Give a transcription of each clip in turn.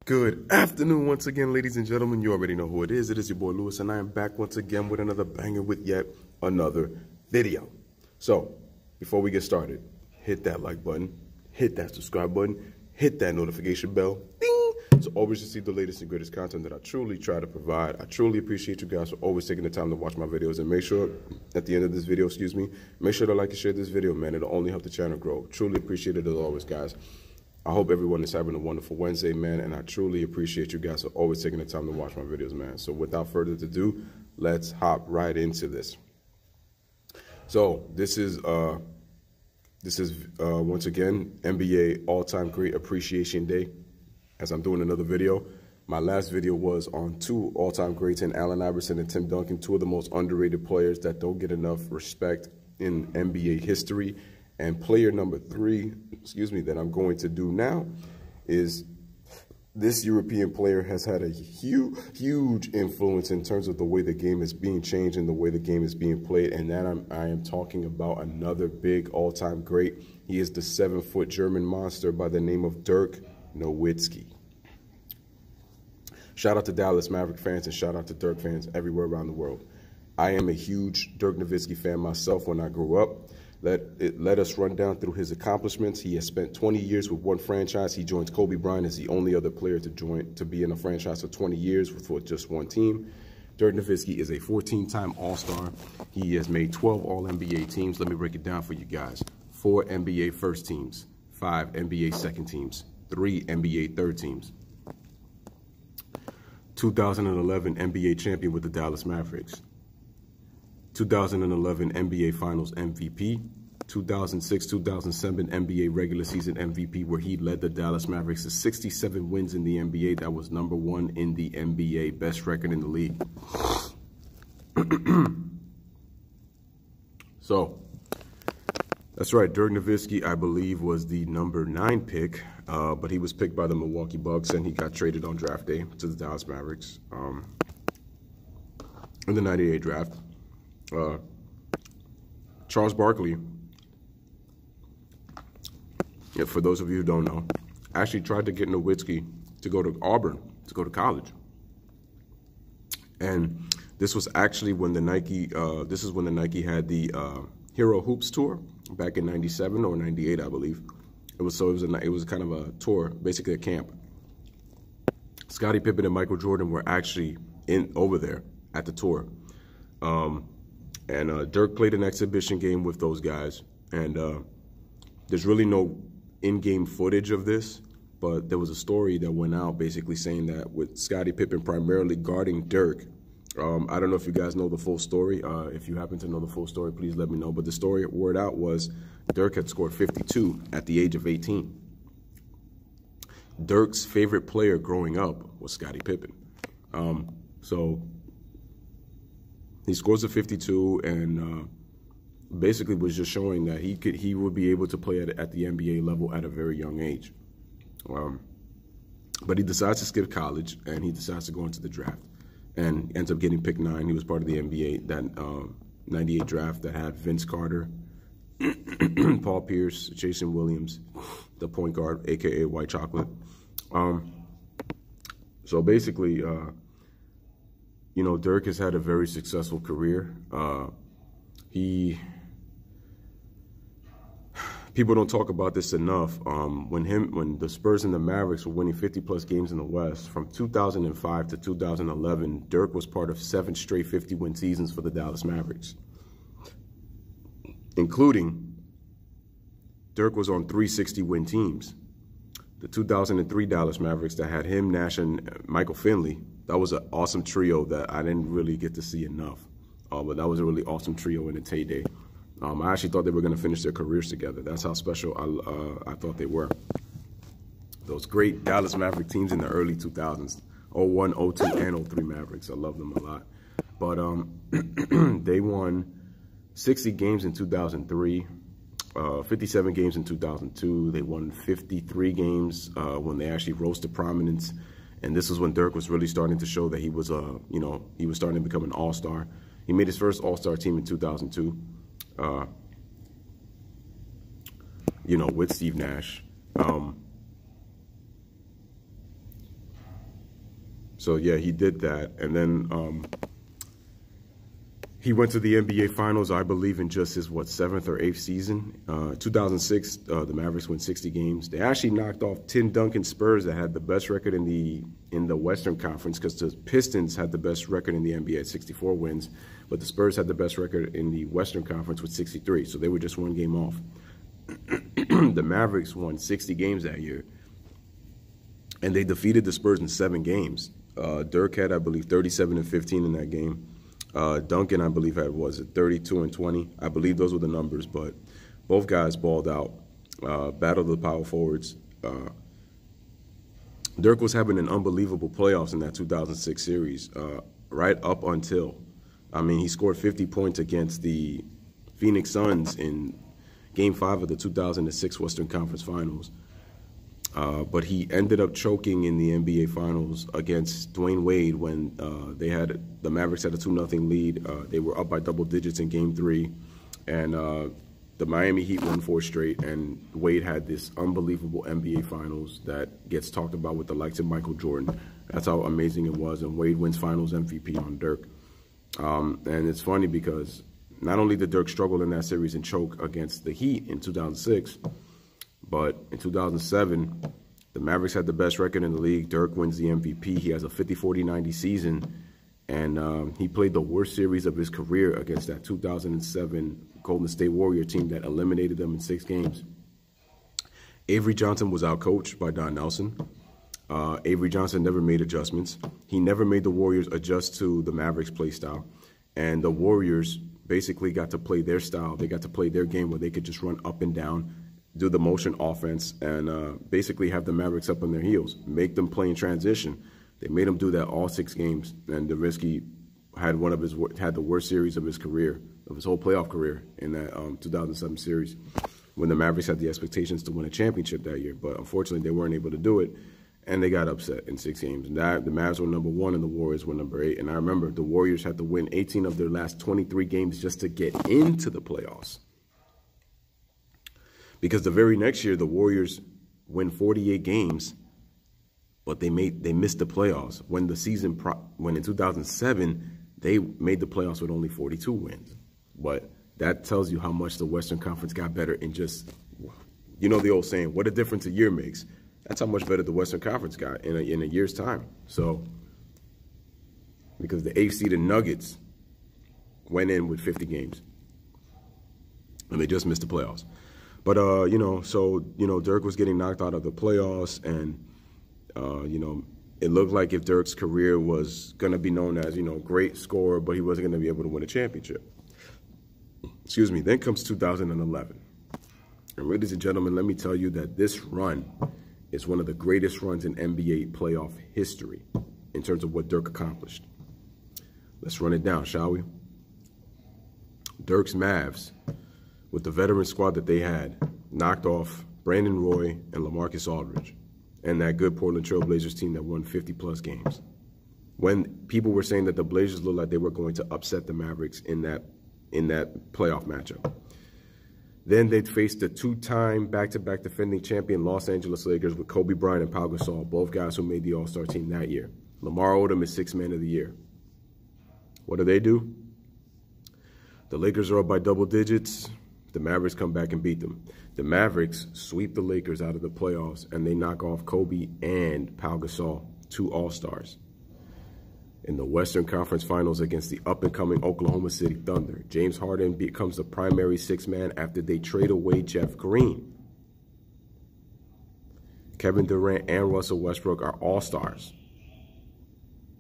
Good afternoon once again, ladies and gentlemen. You already know who it is. It is your boy Lewis, and I am back once again with another banger with yet another video. So, before we get started, hit that like button, hit that subscribe button, hit that notification bell, ding, so always receive the latest and greatest content that I truly try to provide. I truly appreciate you guys for always taking the time to watch my videos, and make sure at the end of this video, make sure to like and share this video, man. It'll only help the channel grow. Truly appreciate it as always, guys. I hope everyone is having a wonderful Wednesday, man, and I truly appreciate you guys for always taking the time to watch my videos, man. So without further ado, let's hop right into this. So this is once again NBA All-Time Great Appreciation Day, as I'm doing another video. My last video was on two all-time greats in Allen Iverson and Tim Duncan, two of the most underrated players that don't get enough respect in NBA history. And player number three, that I'm going to do now is this European player has had a huge influence in terms of the way the game is being changed and the way the game is being played. And that I am talking about another big all-time great. He is the 7-foot German monster by the name of Dirk Nowitzki. Shout out to Dallas Maverick fans and shout out to Dirk fans everywhere around the world. I am a huge Dirk Nowitzki fan myself when I grew up. Let us run down through his accomplishments. He has spent 20 years with one franchise. He joins Kobe Bryant as the only other player to be in a franchise for 20 years for just one team. Dirk Nowitzki is a 14-time All-Star. He has made 12 All-NBA teams. Let me break it down for you guys. 4 NBA first teams, 5 NBA second teams, 3 NBA third teams. 2011 NBA champion with the Dallas Mavericks. 2011 NBA Finals MVP, 2006-2007 NBA regular season MVP, where he led the Dallas Mavericks to 67 wins in the NBA. That was #1 in the NBA, best record in the league. So, that's right, Dirk Nowitzki, I believe, was the #9 pick, but he was picked by the Milwaukee Bucks, and he got traded on draft day to the Dallas Mavericks in the '98 draft. Charles Barkley, for those of you who don't know, actually tried to get Nowitzki to go to Auburn, to go to college. And this was actually when the Nike, had the Hero Hoops tour back in '97 or '98, I believe. It was kind of a tour, basically a camp. Scottie Pippen and Michael Jordan were actually over there at the tour. And Dirk played an exhibition game with those guys. And there's really no in-game footage of this, but there was a story that went out basically saying that with Scottie Pippen primarily guarding Dirk, I don't know if you guys know the full story. If you happen to know the full story, please let me know. But the story word out was Dirk had scored 52 at the age of 18. Dirk's favorite player growing up was Scottie Pippen. So he scores a 52 and basically was just showing that he would be able to play at the NBA level at a very young age. But he decides to skip college and he decides to go into the draft and ends up getting picked 9. He was part of the NBA, that '98 draft that had Vince Carter, Paul Pierce, Jason Williams, the point guard, aka White Chocolate. So basically, you know, Dirk has had a very successful career. People don't talk about this enough. When the Spurs and the Mavericks were winning 50-plus games in the West, from 2005 to 2011, Dirk was part of 7 straight 50-win seasons for the Dallas Mavericks, including Dirk was on 3 60-win teams. The 2003 Dallas Mavericks that had him, Nash, and Michael Finley. That was an awesome trio that I didn't really get to see enough. But that was a really awesome trio in its heyday. I actually thought they were going to finish their careers together. That's how special I thought they were. Those great Dallas Maverick teams in the early 2000s, 01, 02, and 03 Mavericks. I love them a lot. But they won 60 games in 2003, 57 games in 2002. They won 53 games when they actually rose to prominence. And this is when Dirk was really starting to show that he was, he was starting to become an all-star. He made his first all-star team in 2002, with Steve Nash. So yeah, he did that, and then he went to the NBA Finals, I believe, in just his, 7th or 8th season. 2006, the Mavericks won 60 games. They actually knocked off Tim Duncan Spurs that had the best record in the Western Conference, because the Pistons had the best record in the NBA at 64 wins, but the Spurs had the best record in the Western Conference with 63, so they were just one game off. The Mavericks won 60 games that year, and they defeated the Spurs in 7 games. Dirk had, I believe, 37 and 15 in that game. Duncan, I believe, had, 32 and 20. I believe those were the numbers, but both guys balled out, battled the power forwards. Dirk was having an unbelievable playoffs in that 2006 series, right up until, I mean, he scored 50 points against the Phoenix Suns in Game 5 of the 2006 Western Conference Finals. But he ended up choking in the NBA Finals against Dwayne Wade when the Mavericks had a 2-0 lead. They were up by double digits in Game 3, and the Miami Heat won 4 straight, and Wade had this unbelievable NBA Finals that gets talked about with the likes of Michael Jordan. That's how amazing it was, and Wade wins Finals MVP on Dirk. And it's funny because not only did Dirk struggle in that series and choke against the Heat in 2006, but in 2007, the Mavericks had the best record in the league. Dirk wins the MVP. He has a 50-40-90 season, and he played the worst series of his career against that 2007 Golden State Warrior team that eliminated them in 6 games. Avery Johnson was outcoached by Don Nelson. Avery Johnson never made adjustments. He never made the Warriors adjust to the Mavericks' play style, and the Warriors basically got to play their style. They got to play their game where they could just run up and down, do the motion offense, and basically have the Mavericks up on their heels, make them play in transition. They made him do that all 6 games, and Nowitzki had the worst series of his career, of his whole playoff career, in that 2007 series, when the Mavericks had the expectations to win a championship that year. But unfortunately, they weren't able to do it, and they got upset in 6 games. And the Mavs were number 1, and the Warriors were number 8. And I remember the Warriors had to win 18 of their last 23 games just to get into the playoffs. Because the very next year, the Warriors win 48 games, but they missed the playoffs. When in 2007, they made the playoffs with only 42 wins. But that tells you how much the Western Conference got better in just, you know the old saying, what a difference a year makes. That's how much better the Western Conference got in a year's time. So, because the 8th seeded Nuggets went in with 50 games, and they just missed the playoffs. But, Dirk was getting knocked out of the playoffs, and, it looked like if Dirk's career was going to be known as, great scorer, but he wasn't going to be able to win a championship. Excuse me. Then comes 2011. And ladies and gentlemen, let me tell you that this run is one of the greatest runs in NBA playoff history in terms of what Dirk accomplished. Let's run it down, shall we? Dirk's Mavs, with the veteran squad that they had, knocked off Brandon Roy and LaMarcus Aldridge and that good Portland Trail Blazers team that won 50-plus games. When people were saying that the Blazers looked like they were going to upset the Mavericks in that playoff matchup. Then they'd faced the 2-time back-to-back defending champion Los Angeles Lakers with Kobe Bryant and Pau Gasol, both guys who made the All-Star team that year. Lamar Odom is 6th man of the year. What do? The Lakers are up by double digits. The Mavericks come back and beat them. The Mavericks sweep the Lakers out of the playoffs, and they knock off Kobe and Pau Gasol, 2 All-Stars. In the Western Conference Finals against the up-and-coming Oklahoma City Thunder, James Harden becomes the primary 6th man after they trade away Jeff Green. Kevin Durant and Russell Westbrook are All-Stars.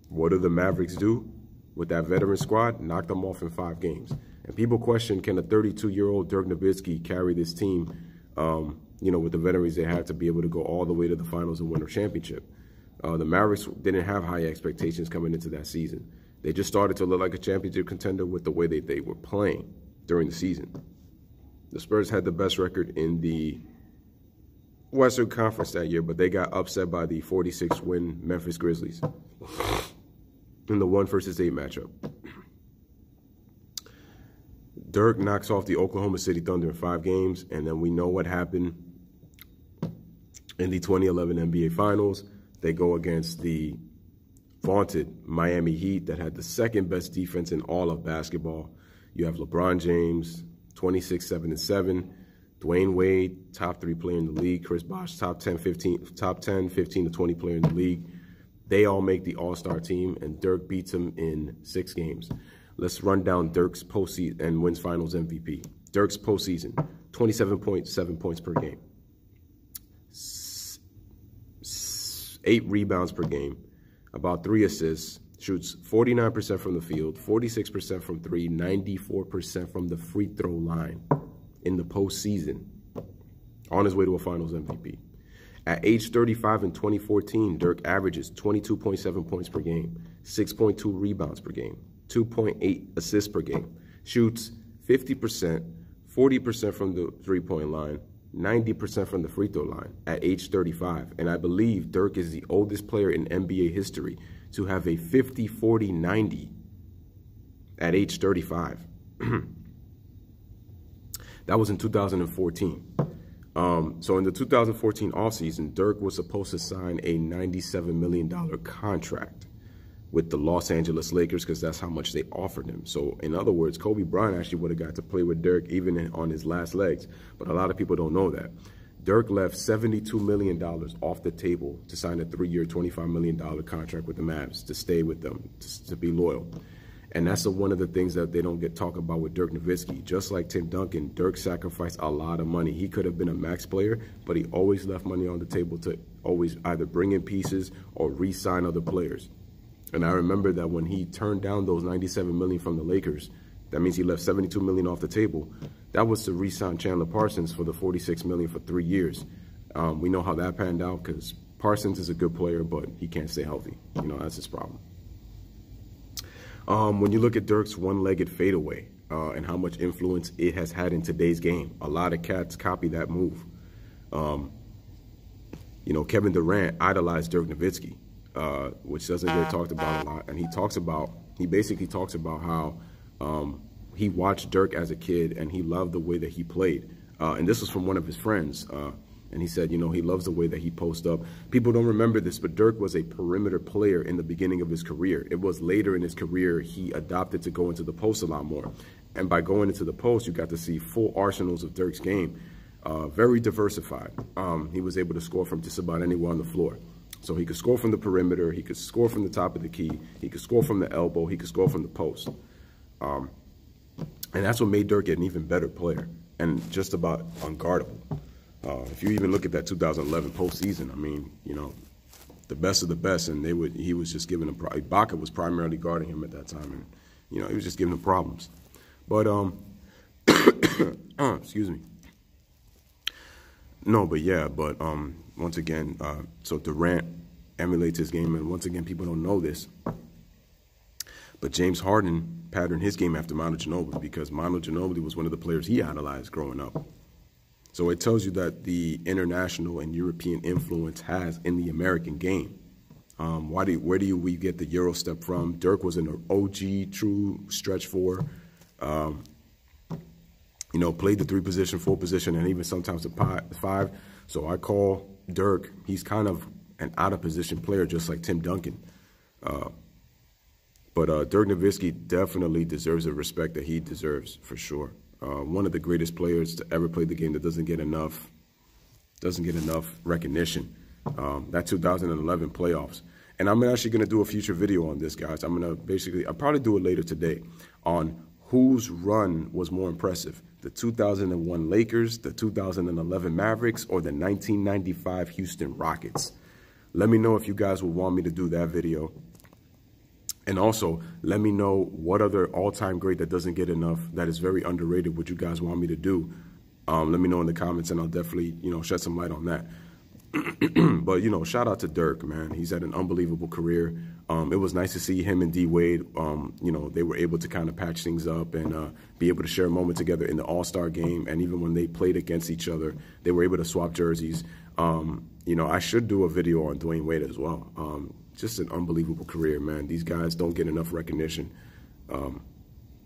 What do the Mavericks do with that veteran squad? Knock them off in 5 games. And people question, can a 32-year-old Dirk Nowitzki carry this team, with the veterans they have to be able to go all the way to the finals and win a championship? The Mavericks didn't have high expectations coming into that season. They just started to look like a championship contender with the way they were playing during the season. The Spurs had the best record in the Western Conference that year, but they got upset by the 46-win Memphis Grizzlies in the 1 versus 8 matchup. Dirk knocks off the Oklahoma City Thunder in 5 games, and then we know what happened in the 2011 NBA Finals. They go against the vaunted Miami Heat that had the second best defense in all of basketball. You have LeBron James, 26, 7, and 7. Dwayne Wade, top 3 player in the league. Chris Bosh, top 10, 15 to 20 player in the league. They all make the All-Star team, and Dirk beats them in 6 games. Let's run down Dirk's postseason and wins Finals MVP. Dirk's postseason, 27.7 points per game, 8 rebounds per game, about 3 assists, shoots 49% from the field, 46% from 3, 94% from the free throw line in the postseason, on his way to a Finals MVP. At age 35 in 2014, Dirk averages 22.7 points per game, 6.2 rebounds per game, 2.8 assists per game, shoots 50%, 40% from the three-point line, 90% from the free throw line at age 35. And I believe Dirk is the oldest player in NBA history to have a 50-40-90 at age 35. That was in 2014. So in the 2014 offseason, Dirk was supposed to sign a $97 million contract with the Los Angeles Lakers because that's how much they offered him. So in other words, Kobe Bryant actually would have got to play with Dirk even on his last legs. But a lot of people don't know that. Dirk left $72 million off the table to sign a 3-year, $25 million contract with the Mavs to stay with them, to be loyal. And that's one of the things that they don't talk about with Dirk Nowitzki. Just like Tim Duncan, Dirk sacrificed a lot of money. He could have been a max player, but he always left money on the table to always either bring in pieces or re-sign other players. And I remember that when he turned down those $97 million from the Lakers, that means he left $72 million off the table. That was to re-sign Chandler Parsons for the $46 million for 3 years. We know how that panned out because Parsons is a good player, but he can't stay healthy. You know, that's his problem. When you look at Dirk's one-legged fadeaway and how much influence it has had in today's game, a lot of cats copy that move. You know, Kevin Durant idolized Dirk Nowitzki, which doesn't get talked about a lot. And he basically talks about how he watched Dirk as a kid and he loved the way that he played. And this was from one of his friends. And he said, you know, he loves the way that he posts up. People don't remember this, but Dirk was a perimeter player in the beginning of his career. It was later in his career he adopted to go into the post a lot more. And by going into the post, you got to see full arsenals of Dirk's game. Very diversified. He was able to score from just about anywhere on the floor. So he could score from the perimeter. He could score from the top of the key. He could score from the elbow. He could score from the post. And that's what made Dirk an even better player and just about unguardable. If you even look at that 2011 postseason, I mean, you know, the best of the best, and he was just giving him, Ibaka was primarily guarding him at that time, and, you know, he was just giving him problems. But, excuse me. No, but yeah, but once again, so Durant emulates his game, and once again, people don't know this, but James Harden patterned his game after Manu Ginobili because Manu Ginobili was one of the players he idolized growing up. So it tells you that the international and European influence has in the American game. Where do we get the Euro step from? Dirk was an OG, true stretch four. You know, played the 3 position, 4 position, and even sometimes the 5. So I call Dirk, he's kind of an out-of-position player, just like Tim Duncan. But Dirk Nowitzki definitely deserves the respect that he deserves, for sure. One of the greatest players to ever play the game that doesn't get enough recognition. That 2011 playoffs. And I'm actually going to do a future video on this, guys. I'll probably do it later today on whose run was more impressive, the 2001 Lakers, the 2011 Mavericks, or the 1995 Houston Rockets. Let me know if you guys would want me to do that video. And also, let me know what other all-time great that doesn't get enough, that is very underrated, would you guys want me to do. Let me know in the comments, and I'll definitely, you know, shed some light on that. But, you know, shout out to Dirk, man. He's had an unbelievable career. It was nice to see him and D. Wade. You know, they were able to kind of patch things up and be able to share a moment together in the All-Star game. And even when they played against each other, they were able to swap jerseys. You know, I should do a video on Dwayne Wade as well. Just an unbelievable career, man. These guys don't get enough recognition.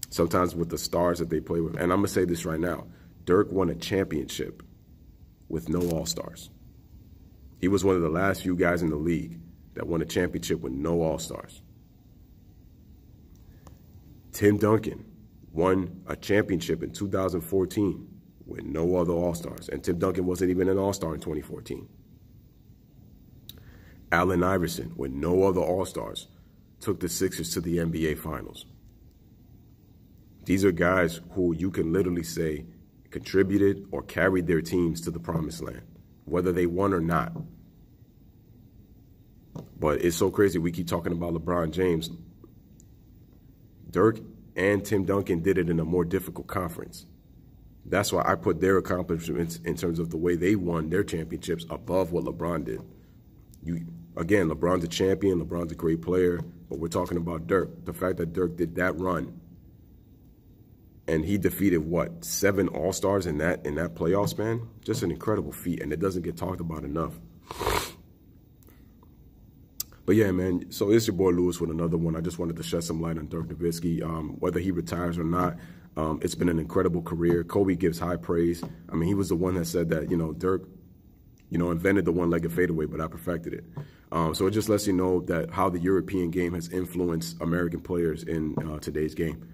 Sometimes with the stars that they play with. And I'm going to say this right now. Dirk won a championship with no All-Stars. He was one of the last few guys in the league that won a championship with no All-Stars. Tim Duncan won a championship in 2014 with no other All-Stars. And Tim Duncan wasn't even an All-Star in 2014. Allen Iverson, with no other All-Stars, took the Sixers to the NBA Finals. These are guys who you can literally say contributed or carried their teams to the promised land, whether they won or not. But it's so crazy. We keep talking about LeBron James. Dirk and Tim Duncan did it in a more difficult conference. That's why I put their accomplishments in terms of the way they won their championships above what LeBron did. Again, LeBron's a champion. LeBron's a great player. But we're talking about Dirk. The fact that Dirk did that run and he defeated, what, 7 All-Stars in that playoff span? Just an incredible feat, and it doesn't get talked about enough. But yeah, man, so it's your boy Lewis with another one. I just wanted to shed some light on Dirk Nowitzki. Whether he retires or not, it's been an incredible career. Kobe gives high praise. I mean, he was the one that said that, Dirk, invented the one-legged fadeaway, but I perfected it. So it just lets you know that how the European game has influenced American players in today's game.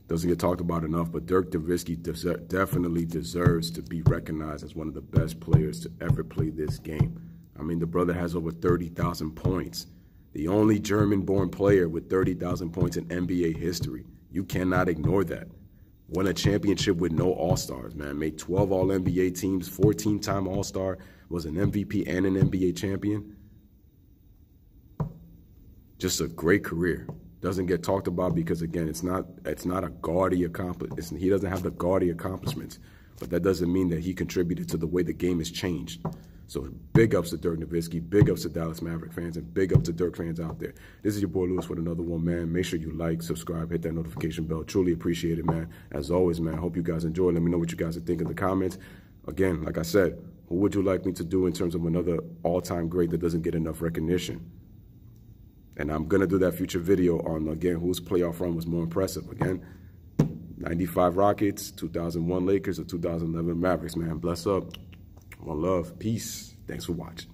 Doesn't get talked about enough, but Dirk Nowitzki definitely deserves to be recognized as one of the best players to ever play this game. I mean, the brother has over 30,000 points. The only German-born player with 30,000 points in NBA history. You cannot ignore that. Won a championship with no All-Stars, man. Made 12 All-NBA teams, 14-time All-Star, was an MVP and an NBA champion. Just a great career. Doesn't get talked about because, again, it's not a gaudy accomplishment. He doesn't have the gaudy accomplishments, but that doesn't mean that he contributed to the way the game has changed. So big ups to Dirk Nowitzki, big ups to Dallas Maverick fans, and big ups to Dirk fans out there. This is your boy Lewis with another one, man. Make sure you like, subscribe, hit that notification bell. Truly appreciate it, man. As always, man, I hope you guys enjoy. Let me know what you guys are thinking in the comments. Again, like I said, who would you like me to do in terms of another all-time great that doesn't get enough recognition? And I'm going to do that future video on, again, whose playoff run was more impressive. Again, 95 Rockets, 2001 Lakers, or 2011 Mavericks, man. Bless up. One love. Peace. Thanks for watching.